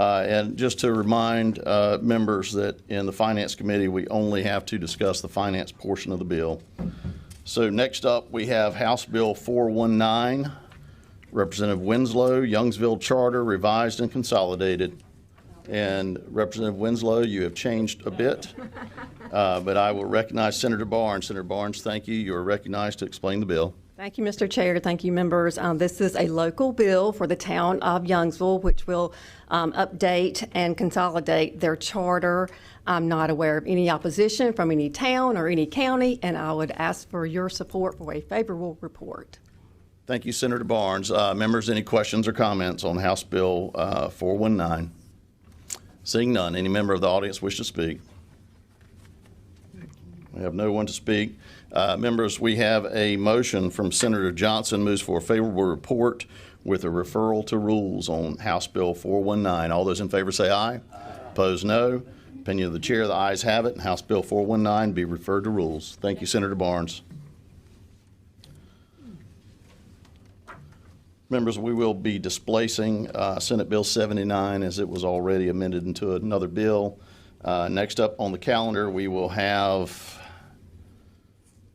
And just to remind members that in the Finance Committee, we only have to discuss the finance portion of the bill. So next up, we have House Bill 419, Representative Winslow, Youngsville Charter, revised and consolidated. And Representative Winslow, you have changed a bit, but I will recognize Senator Barnes. Senator Barnes, thank you. You are recognized to explain the bill. Thank you, Mr. Chair. Thank you, members. This is a local bill for the town of Youngsville, which will update and consolidate their charter. I'm not aware of any opposition from any town or any county, and I would ask for your support for a favorable report. Thank you, Senator Barnes. Members, any questions or comments on House Bill 419? Seeing none, any member of the audience wish to speak? We have no one to speak. Members, we have a motion from Senator Johnson, moves for a favorable report with a referral to rules on House Bill 419. All those in favor say aye. Aye. Opposed, no. Opinion of the chair, the ayes have it, and House Bill 419 be referred to rules. Thank you, Senator Barnes. Members, we will be displacing Senate Bill 79 as it was already amended into another bill. Next up on the calendar, we will have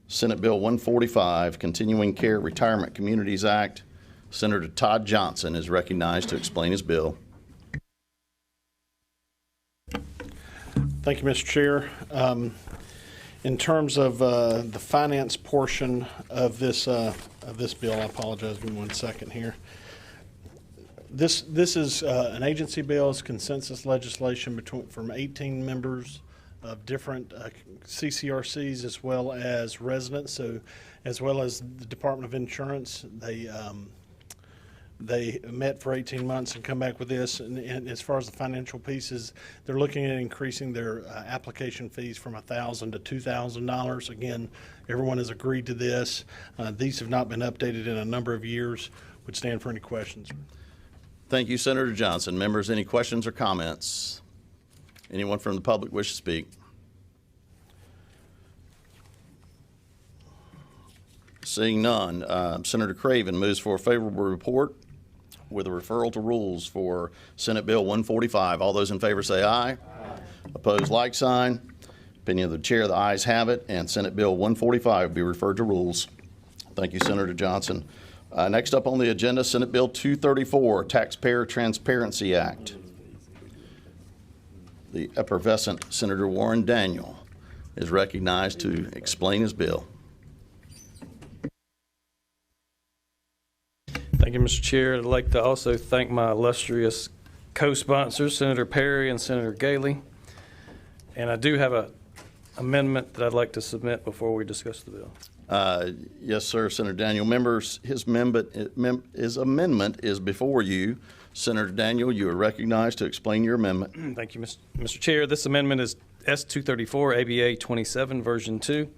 Senate Bill 145, Continuing Care Retirement Communities Act. Senator Todd Johnson is recognized to explain his bill. Thank you, Mr. Chair. In terms of the finance portion of this bill, I apologize, give me 1 second here. This is an agency bill. It's consensus legislation from 18 members of different CCRCs as well as residents, so as well as the Department of Insurance. They met for 18 months and come back with this. And as far as the financial pieces, they're looking at increasing their application fees from $1,000 to $2,000. Again, everyone has agreed to this. These have not been updated in a number of years. Would stand for any questions. Thank you, Senator Johnson. Members, any questions or comments? Anyone from the public wish to speak? Seeing none, Senator Craven moves for a favorable report with a referral to rules for Senate Bill 145. All those in favor say aye. Aye. Opposed, like sign. Opinion of the chair, the ayes have it, and Senate Bill 145 will be referred to rules. Thank you, Senator Johnson. Next up on the agenda, Senate Bill 234, Taxpayer Transparency Act. The effervescent Senator Warren Daniel is recognized to explain his bill. Thank you, Mr. Chair. I'd like to also thank my illustrious co-sponsors, Senator Perry and Senator Galey. And I do have an amendment that I'd like to submit before we discuss the bill. Yes, sir, Senator Daniel. Members, his amendment is before you. Senator Daniel, you are recognized to explain your amendment. Thank you, Mr. Chair. This amendment is S234, ABA 27, version 2.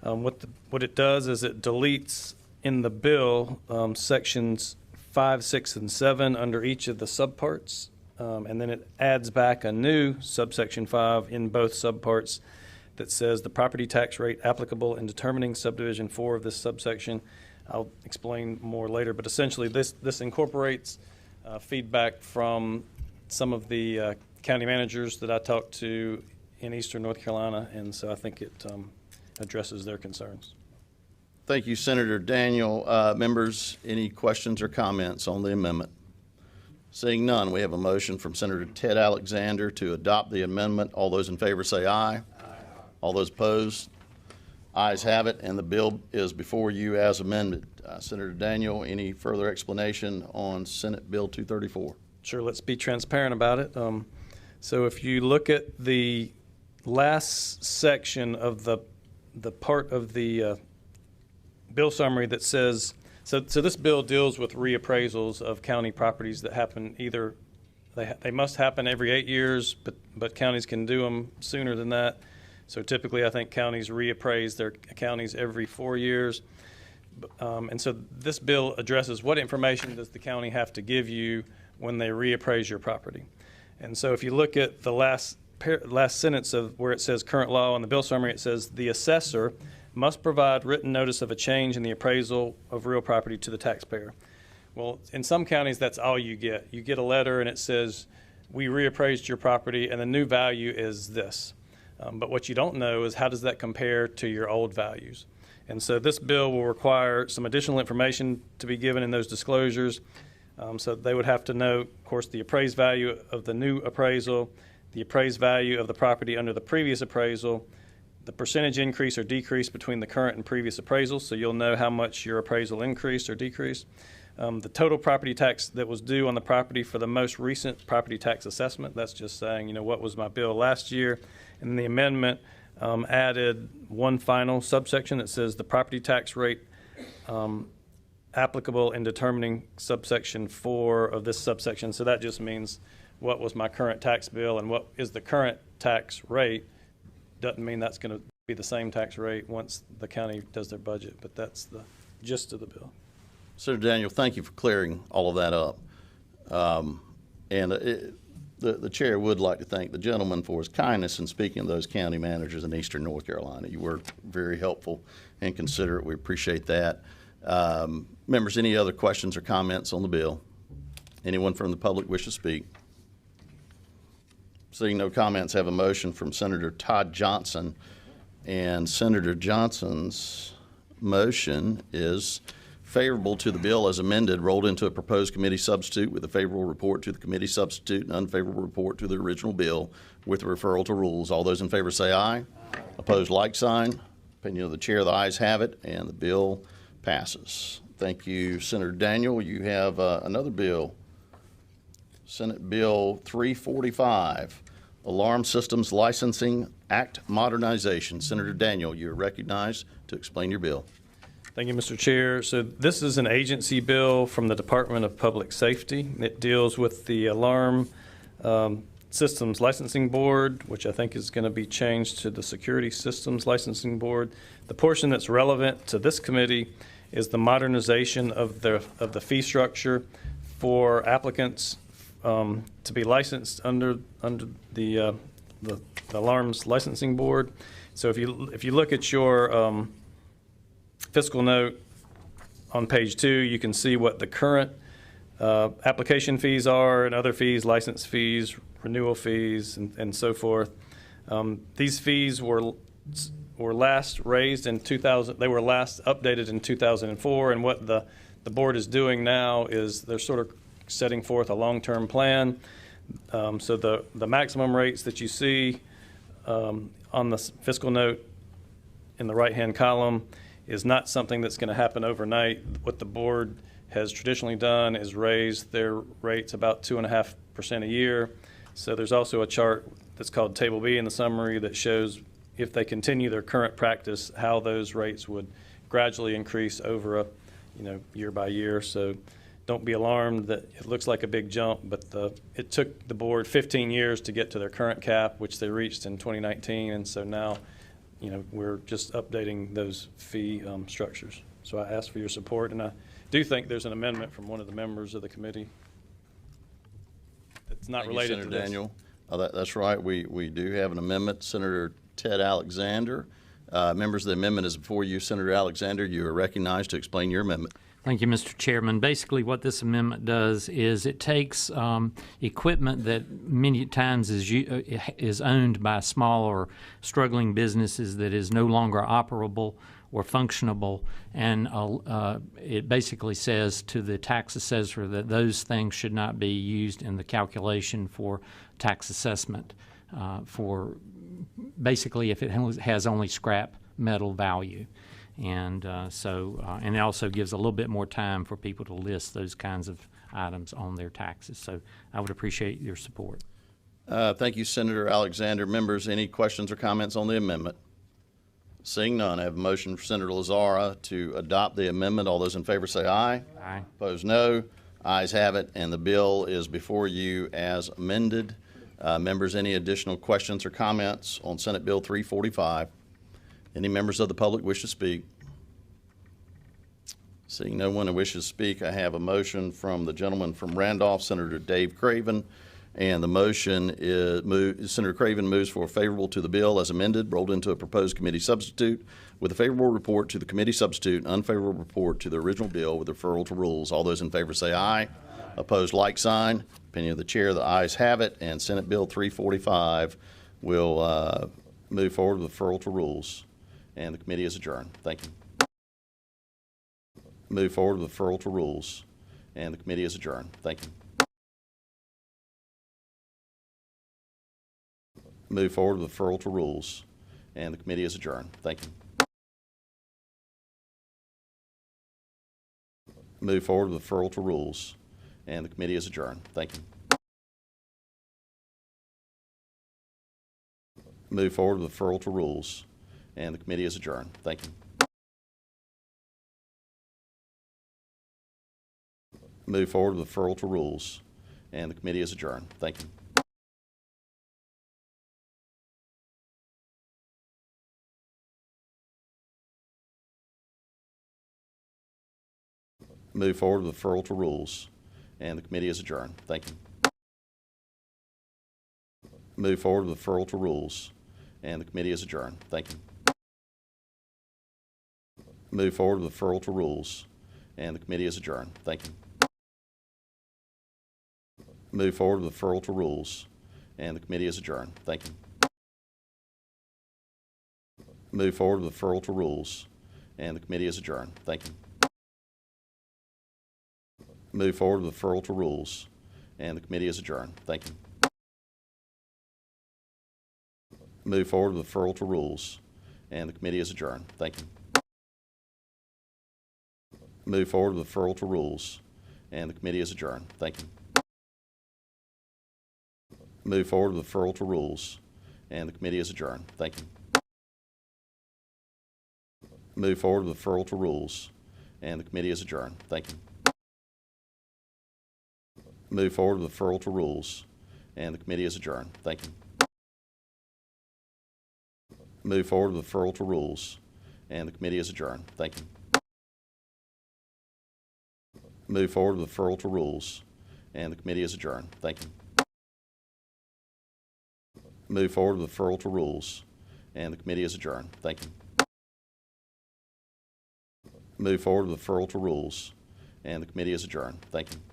What it does is it deletes in the bill sections 5, 6, and 7 under each of the subparts, and then it adds back a new subsection 5 in both subparts that says the property tax rate applicable in determining subdivision 4 of this subsection. I'll explain more later, but essentially this incorporates feedback from some of the county managers that I talked to in eastern North Carolina, and so I think it addresses their concerns. Thank you, Senator Daniel. Members, any questions or comments on the amendment? Seeing none, we have a motion from Senator Ted Alexander to adopt the amendment. All those in favor say aye. Aye. All those opposed? Ayes have it, and the bill is before you as amended. Senator Daniel, any further explanation on Senate Bill 234? Sure, let's be transparent about it. So if you look at the last section of the part of the bill summary that says, so this bill deals with reappraisals of county properties that happen either, they must happen every 8 years, but counties can do them sooner than that. So typically I think counties reappraise their counties every 4 years. And so this bill addresses what information does the county have to give you when they reappraise your property. And so if you look at the last sentence of where it says current law in the bill summary, it says the assessor must provide written notice of a change in the appraisal of real property to the taxpayer. Well, in some counties, that's all you get. You get a letter and it says, we reappraised your property and the new value is this. But what you don't know is how does that compare to your old values. And so this bill will require some additional information to be given in those disclosures. So they would have to know, of course, the appraised value of the new appraisal, the appraised value of the property under the previous appraisal, the percentage increase or decrease between the current and previous appraisals, so you'll know how much your appraisal increased or decreased. The total property tax that was due on the property for the most recent property tax assessment. That's just saying, you know, what was my bill last year? And the amendment added one final subsection that says the property tax rate applicable in determining subsection 4 of this subsection. So that just means what was my current tax bill and what is the current tax rate. Doesn't mean that's going to be the same tax rate once the county does their budget, but that's the gist of the bill. Senator Daniel, thank you for clearing all of that up. The chair would like to thank the gentleman for his kindness in speaking of those county managers in eastern North Carolina. You were very helpful and considerate. We appreciate that. Members, any other questions or comments on the bill? Anyone from the public wish to speak? Seeing no comments, have a motion from Senator Todd Johnson. And Senator Johnson's motion is favorable to the bill as amended, rolled into a proposed committee substitute with a favorable report to the committee substitute and unfavorable report to the original bill with referral to rules. All those in favor say aye. Opposed, like sign. Opinion of the chair, the ayes have it, and the bill passes. Thank you, Senator Daniel. You have another bill, Senate Bill 345, Alarm Systems Licensing Act Modernization. Senator Daniel, you are recognized to explain your bill. Thank you, Mr. Chair. So this is an agency bill from the Department of Public Safety. It deals with the Alarm Systems Licensing Board, which I think is going to be changed to the Security Systems Licensing Board. The portion that's relevant to this committee is the modernization of the fee structure for applicants to be licensed under the Alarms Licensing Board. So if you look at your fiscal note on page 2, you can see what the current application fees are and other fees, license fees, renewal fees, and so forth. These fees were last raised in 2000. They were last updated in 2004, and what the board is doing now is they're sort of setting forth a long-term plan. So the maximum rates that you see on the fiscal note in the right-hand column is not something that's going to happen overnight. What the board has traditionally done is raise their rates about 2.5% a year. So there's also a chart that's called Table B in the summary that shows if they continue their current practice, how those rates would gradually increase over year by year. So don't be alarmed that it looks like a big jump, but it took the board 15 years to get to their current cap, which they reached in 2019, and so now we're just updating those fee structures. So I ask for your support, and I do think there's an amendment from one of the members of the committee. It's not related to this. Senator Daniel. That's right. We do have an amendment. Senator Ted Alexander. Members, the amendment is before you. Senator Alexander, you are recognized to explain your amendment. Thank you, Mr. Chairman. Basically, what this amendment does is it takes equipment that many times is owned by small or struggling businesses that is no longer operable or functionable, and it basically says to the tax assessor that those things should not be used in the calculation for tax assessment for basically if it has only scrap metal value. And and it also gives a little bit more time for people to list those kinds of items on their taxes. So I would appreciate your support. Thank you, Senator Alexander. Members, any questions or comments on the amendment? Seeing none, I have a motion for Senator Lazzara to adopt the amendment. All those in favor say aye. Aye. Opposed, no. Ayes have it, and the bill is before you as amended. Members, any additional questions or comments on Senate Bill 345? Any members of the public wish to speak? Seeing no one who wishes to speak, I have a motion from the gentleman from Randolph, Senator Dave Craven, and the motion is Senator Craven moves for favorable to the bill as amended, rolled into a proposed committee substitute with a favorable report to the committee substitute and unfavorable report to the original bill with referral to rules. All those in favor say aye. Opposed, like sign. Opinion of the chair, the ayes have it, and Senate Bill 345 will move forward with referral to rules, and the committee is adjourned. Thank you. Move forward with referral to rules, and the committee is adjourned. Thank you. Move forward with referral to rules, and the committee is adjourned. Thank you. Move forward with referral to rules, and the committee is adjourned. Thank you. Move forward with referral to rules, and the committee is adjourned. Thank you. Move forward with referral to rules, and the committee is adjourned. Thank you. Move forward with referral to rules, and the committee is adjourned. Thank you. Move forward with referral to rules, and the committee is adjourned. Thank you. Move forward with referral to rules, and the committee is adjourned. Thank you. Move forward with referral to rules, and the committee is adjourned. Thank you. Move forward with referral to rules, and the committee is adjourned. Thank you. Move forward with referral to rules, and the committee is adjourned. Thank you. Move forward with referral to rules, and the committee is adjourned. Thank you. Move forward with referral to rules, and the committee is adjourned. Thank you. Move forward with referral to rules, and the committee is adjourned. Thank you. Move forward with referral to rules, and the committee is adjourned. Thank you. Move forward with referral to rules, and the committee is adjourned. Thank you. Move forward with referral to rules, and the committee is adjourned. Thank you. Move forward with referral to rules, and the committee is adjourned. Thank you. Move forward with referral to rules, and the committee is adjourned. Thank you. Move forward with referral to rules, and the committee is adjourned. Thank you.